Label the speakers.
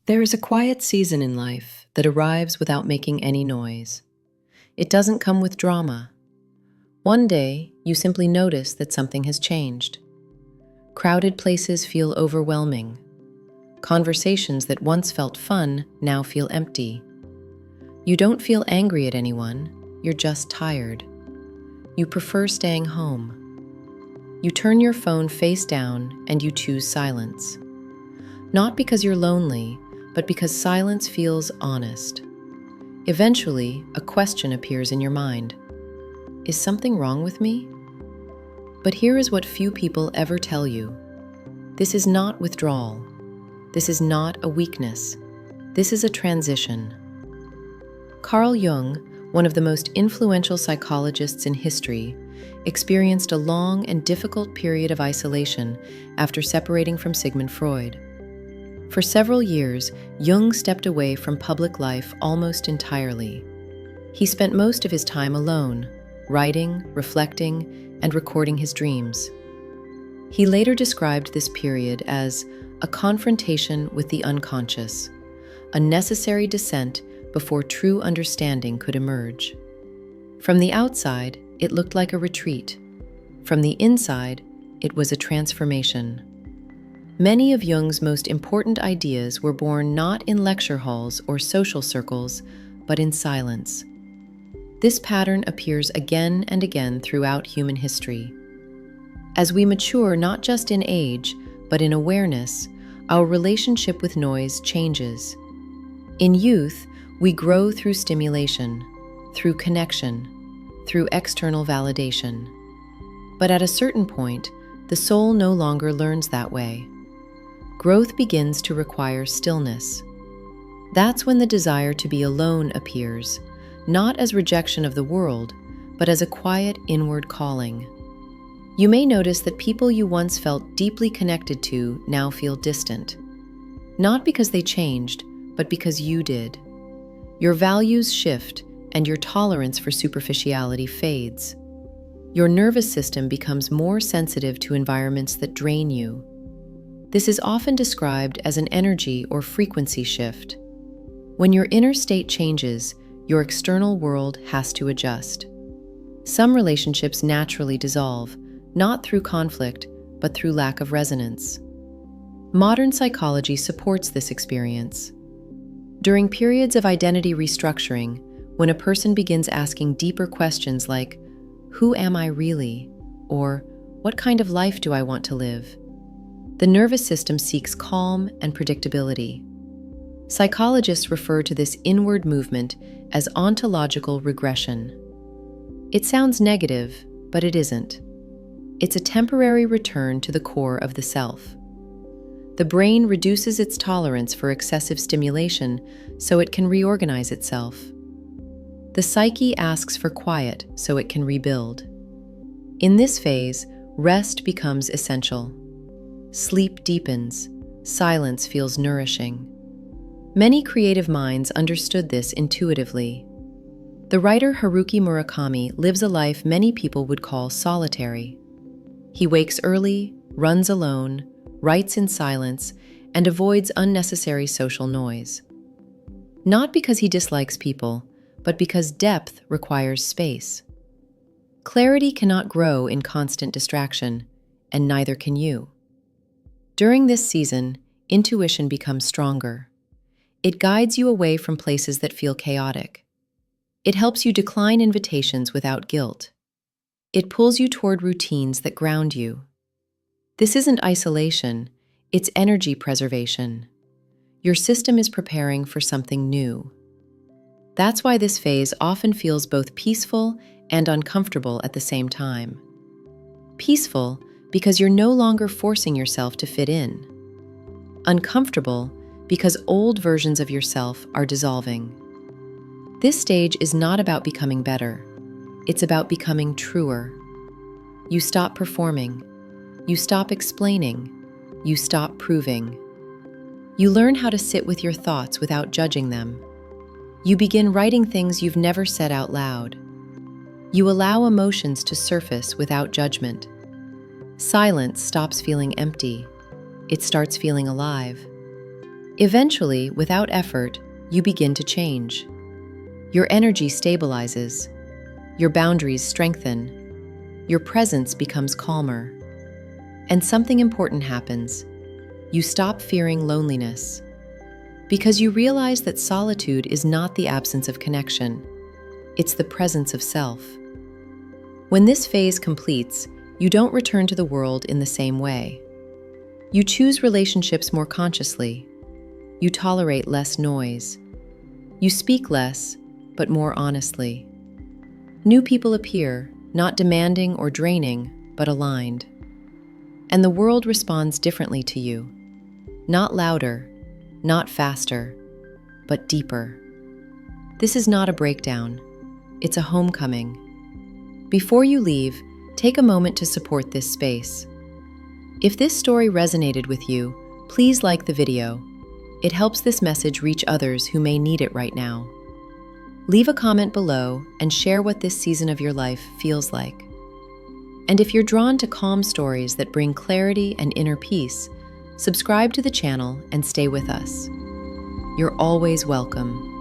Speaker 1: There is a quiet season in life that arrives without making any noise. It doesn't come with drama. One day, you simply notice that something has changed. Crowded places feel overwhelming. Conversations that once felt fun now feel empty. You don't feel angry at anyone, you're just tired. You prefer staying home. You turn your phone face down and you choose silence. Not because you're lonely, but because silence feels honest. Eventually, a question appears in your mind. Is something wrong with me? But here is what few people ever tell you. This is not withdrawal. This is not a weakness. This is a transition. Carl Jung, one of the most influential psychologists in history, experienced a long and difficult period of isolation after separating from Sigmund Freud. For several years, Jung stepped away from public life almost entirely. He spent most of his time alone, writing, reflecting, and recording his dreams. He later described this period as a confrontation with the unconscious, a necessary descent before true understanding could emerge. From the outside, it looked like a retreat. From the inside, it was a transformation. Many of Jung's most important ideas were born not in lecture halls or social circles, but in silence. This pattern appears again and again throughout human history. As we mature not just in age, but in awareness, our relationship with noise changes. In youth, we grow through stimulation, through connection, through external validation. But at a certain point, the soul no longer learns that way. Growth begins to require stillness. That's when the desire to be alone appears, not as rejection of the world, but as a quiet inward calling. You may notice that people you once felt deeply connected to now feel distant. Not because they changed, but because you did. Your values shift, and your tolerance for superficiality fades. Your nervous system becomes more sensitive to environments that drain you. This is often described as an energy or frequency shift. When your inner state changes, your external world has to adjust. Some relationships naturally dissolve, not through conflict, but through lack of resonance. Modern psychology supports this experience. During periods of identity restructuring, when a person begins asking deeper questions like, "Who am I really?" or "What kind of life do I want to live?" the nervous system seeks calm and predictability. Psychologists refer to this inward movement as ontological regression. It sounds negative, but it isn't. It's a temporary return to the core of the self. The brain reduces its tolerance for excessive stimulation so it can reorganize itself. The psyche asks for quiet so it can rebuild. In this phase, rest becomes essential. Sleep deepens. Silence feels nourishing. Many creative minds understood this intuitively. The writer Haruki Murakami lives a life many people would call solitary. He wakes early, runs alone, writes in silence, and avoids unnecessary social noise. Not because he dislikes people, but because depth requires space. Clarity cannot grow in constant distraction, and neither can you. During this season, intuition becomes stronger. It guides you away from places that feel chaotic. It helps you decline invitations without guilt. It pulls you toward routines that ground you. This isn't isolation, it's energy preservation. Your system is preparing for something new. That's why this phase often feels both peaceful and uncomfortable at the same time. Peaceful because you're no longer forcing yourself to fit in. Uncomfortable because old versions of yourself are dissolving. This stage is not about becoming better. It's about becoming truer. You stop performing. You stop explaining. You stop proving. You learn how to sit with your thoughts without judging them. You begin writing things you've never said out loud. You allow emotions to surface without judgment. Silence stops feeling empty. It starts feeling alive. Eventually, without effort, you begin to change. Your energy stabilizes, your boundaries strengthen, your presence becomes calmer. And something important happens. You stop fearing loneliness, because you realize that solitude is not the absence of connection, it's the presence of self. When this phase completes, you don't return to the world in the same way. You choose relationships more consciously. You tolerate less noise. You speak less, but more honestly. New people appear, not demanding or draining, but aligned. And the world responds differently to you. Not louder, not faster, but deeper. This is not a breakdown. It's a homecoming. Before you leave, take a moment to support this space. If this story resonated with you, please like the video. It helps this message reach others who may need it right now. Leave a comment below and share what this season of your life feels like. And if you're drawn to calm stories that bring clarity and inner peace, subscribe to the channel and stay with us. You're always welcome.